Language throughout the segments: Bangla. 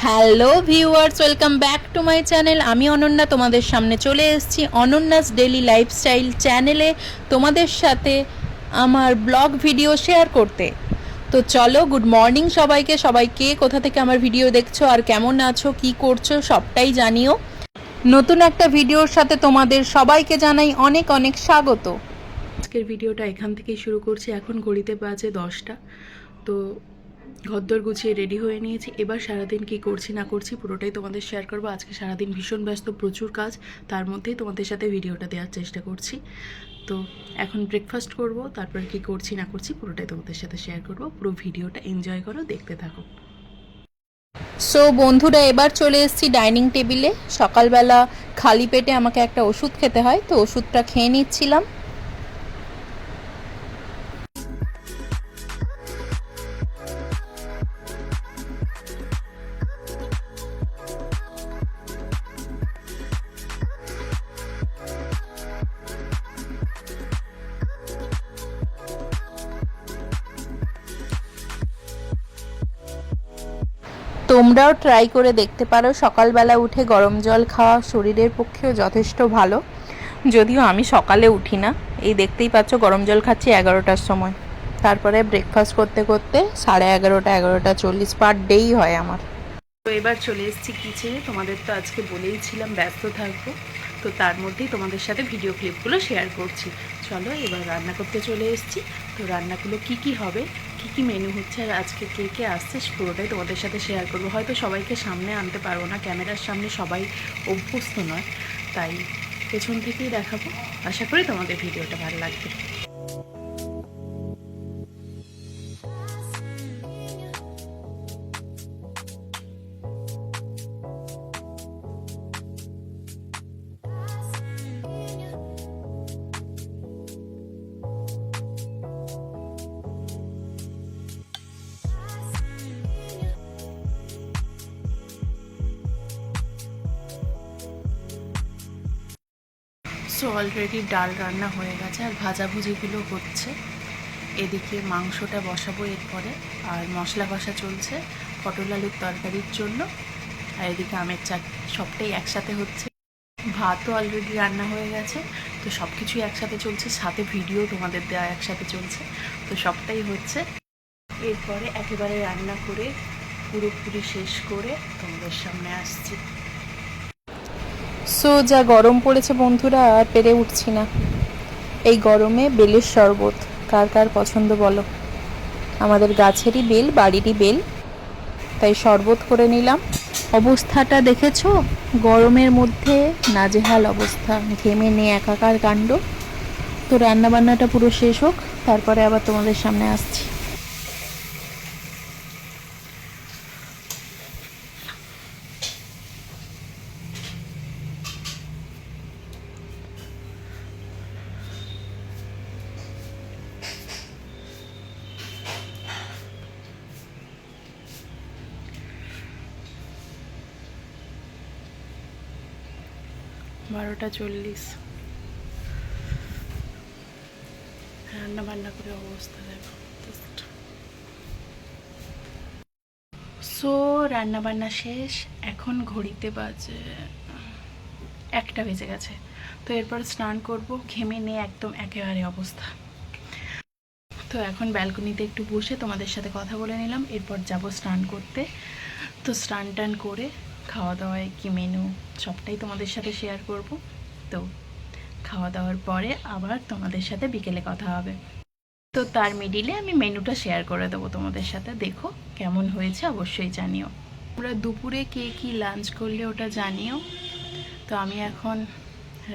Hello viewers, welcome back to my channel. আমি অনন্যা তোমাদের সামনে চলে এসেছি অনন্যাস ডেলি লাইফস্টাইল চ্যানেলে তোমাদের সাথে আমার ব্লগ ভিডিও শেয়ার করতে। তো চলো, গুড মর্নিং সবাইকে কোথা থেকে আমার ভিডিও দেখছো আর কেমন আছো, কি করছো সবটাই জানিও। নতুন একটা ভিডিওর সাথে তোমাদের সবাইকে জানাই অনেক অনেক স্বাগত। আজকের ভিডিওটা এখান থেকেই শুরু করছি। এখন ঘড়িতে বাজে 10টা। তো ঘরদোর গুছিয়ে রেডি হয়ে নিয়েছি। এবার সারাদিন কি করছি না করছি পুরোটাই তোমাদের শেয়ার করবো। আজকে সারাদিন ভীষণ ব্যস্ত, প্রচুর কাজ, তার মধ্যেই তোমাদের সাথে ভিডিওটা দেওয়ার চেষ্টা করছি। তো এখন ব্রেকফাস্ট করব, তারপর কি করছি না করছি পুরোটাই তোমাদের সাথে শেয়ার করব। পুরো ভিডিওটা এনজয় করো, দেখতে থাকো। সো বন্ধুরা, এবার চলে এসেছি ডাইনিং টেবিলে। সকালবেলা খালি পেটে আমাকে একটা ওষুধ খেতে হয়, তো ওষুধটা খেয়ে নিচ্ছিলাম। তোমরাও ট্রাই করে দেখতে পারো। সকালবেলা উঠে গরম জল খাওয়া শরীরের পক্ষেও যথেষ্ট ভালো। যদিও আমি সকালে উঠি না, এই দেখতেই পাচ্ছ গরম জল খাচ্ছি 11টার সময়। তারপরে ব্রেকফাস্ট করতে করতে 11:30, 11:40 পার ডেই হয় আমার। তো এবার চলে এসেছি কিচেনে। তোমাদের তো আজকে বলেইছিলাম ব্যস্ত থাকবো, তো তার মধ্যেই তোমাদের সাথে ভিডিও ক্লিপগুলো শেয়ার করছি। চলো এবার রান্না করতে চলে এসেছি। তো রান্নাগুলো কি হবে, কি মেনু হচ্ছে, আর আজকে কে আসছে পুরোটাই তোমাদের সাথে শেয়ার করবো। হয়তো সবাইকে সামনে আনতে পারবো না, ক্যামেরার সামনে সবাই অভ্যস্ত নয়, তাই পেছন থেকেই দেখাবো। আশা করি তোমাদের ভিডিওটা ভালো লাগবে। সো অলরেডি ডাল রান্না হয়ে গেছে আর ভাজাভুজিগুলো হচ্ছে। এদিকে মাংসটা বসাবো এরপরে, আর মশলা কষা চলছে পটল আলুর তরকারির জন্য। আর এদিকে আমের চাটনি, সবটাই একসাথে হচ্ছে। ভাতও অলরেডি রান্না হয়ে গেছে। তো সব কিছুই একসাথে চলছে, সাথে ভিডিও তোমাদের দেওয়া একসাথে চলছে। তো সবটাই হচ্ছে। এরপরে একেবারে রান্না করে পুরোপুরি শেষ করে তোমাদের সামনে আসছি। সো যা গরম পড়েছে বন্ধুরা, আর পেরে উঠছি না। এই গরমে বেলের শরবত কার কার পছন্দ বলো। আমাদের গাছেরই বেল, বাড়িরই বেল, তাই শরবত করে নিলাম। অবস্থাটা দেখেছো, গরমের মধ্যে নাজেহাল অবস্থা, ঘেমে নিয়ে একাকার কাণ্ড। তো রান্নাবান্নাটা পুরো শেষ হোক, তারপরে আবার তোমাদের সামনে আসছি। বারোটা 40, রান্না বান্না করে অবস্থা দেখো। সো রান্না বান্না শেষ, এখন ঘড়িতে বাজে 1টা বেজে গেছে। তো এরপর স্নান করব, ঘেমে নিয়ে একদম একেবারে অবস্থা। তো এখন ব্যালকনিতে একটু বসে তোমাদের সাথে কথা বলে নিলাম, এরপর যাব স্নান করতে। তো স্নান টান করে খাওয়া দাওয়ায় কি মেনু সবটাই তোমাদের সাথে শেয়ার করব। তো খাওয়া দাওয়ার পরে আবার তোমাদের সাথে বিকেলে কথা হবে। তো তার মিডিলে আমি মেনুটা শেয়ার করে দেবো তোমাদের সাথে। দেখো কেমন হয়েছে অবশ্যই জানিও। তোমরা দুপুরে কে কি লাঞ্চ করলে ওটা জানিও। তো আমি এখন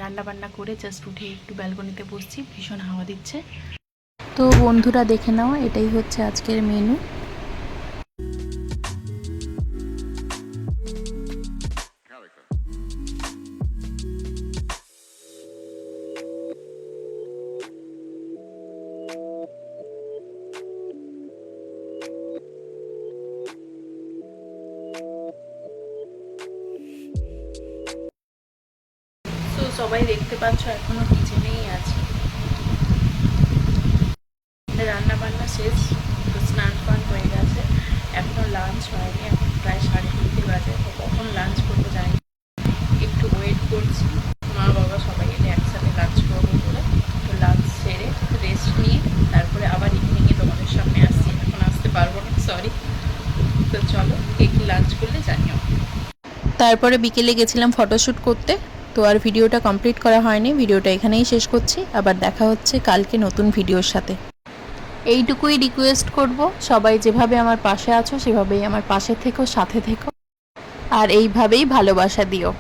রান্না বান্না করে জাস্ট উঠে একটু ব্যালকনিতে বসছি, ভীষণ হাওয়া দিচ্ছে। তো বন্ধুরা দেখে নাও, এটাই হচ্ছে আজকের মেনু। তো সবাই দেখতে পাচ্ছ এখনো কিচেনেই আছে। রান্না বান্না শেষ, তো স্নান পান হয়ে গেছে, এখনো লাঞ্চ হয়নি, এখন প্রায় 3:30 বাজে। লাঞ্চ করবো জানি না। একটু ওয়েট করছি, মা বাবা সবাই এলে একসাথে লাঞ্চ করবো বলে। তো লাঞ্চ সেরে রেস্ট নিয়ে তারপরে আবার ইভিনিংয়ে তোমাদের সামনে আসছি। এখন আসতে পারবো না, সরি। তো চলো কে কী লাঞ্চ করলে জানিও। তারপরে বিকেলে গেছিলাম ফটোশ্যুট করতে। তো আর ভিডিওটা কমপ্লিট করা হয়নি, ভিডিওটা এখানেই শেষ করছি। আবার দেখা হচ্ছে কালকে নতুন ভিডিওর সাথে। এইটুকুই রিকোয়েস্ট করব, সবাই যেভাবে আমার পাশে আছো সেভাবেই আমার পাশে থেকো, সাথে থেকো, আর এইভাবেই ভালোবাসা দিও।